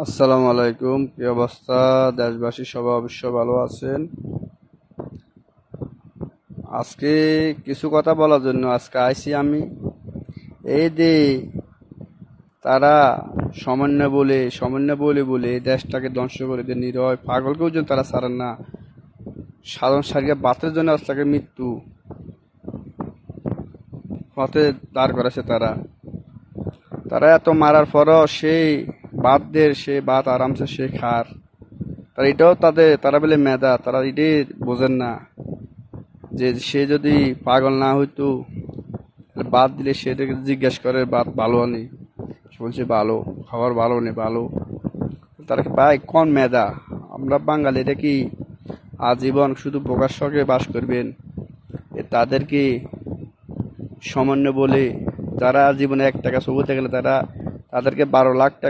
আসসালামু আলাইকুম, কি অবস্থা? দেশবাসী সবাই অবশ্য ভালো আছেন। আজকে কিছু কথা বলার জন্য আজকে আইছি আমি। এই যে তারা সমন্বয় বলে এই দেশটাকে ধ্বংস করে দিয়ে নিরয় পাগলকেও যেন তারা ছাড়েন না। সাধারণ সারিয়া বাতের জন্য আজ তাকে মৃত্যু পথে দাঁড় করেছে তারা। তারা এত মারার পরও সেই বাত আরামসে সে খার। তারা এটাও তারা বলে মেধা, তারা এটাই বোঝেন না যে সে যদি পাগল না হইতো বাদ দিলে সেটাকে জিজ্ঞেস করে বাদ ভালো আনি, সে বলছে ভালো, খাবার ভালো নেই ভালো। তারা কি ভাই কোন মেধা? আমরা বাঙালিরা কি আজীবন শুধু বোকার শখে বাস করবেন? তাদেরকে সামান্য বলে যারা জীবনে 1 টাকা চুবোতে গেলে তাদেরকে 12 লাখ টাকা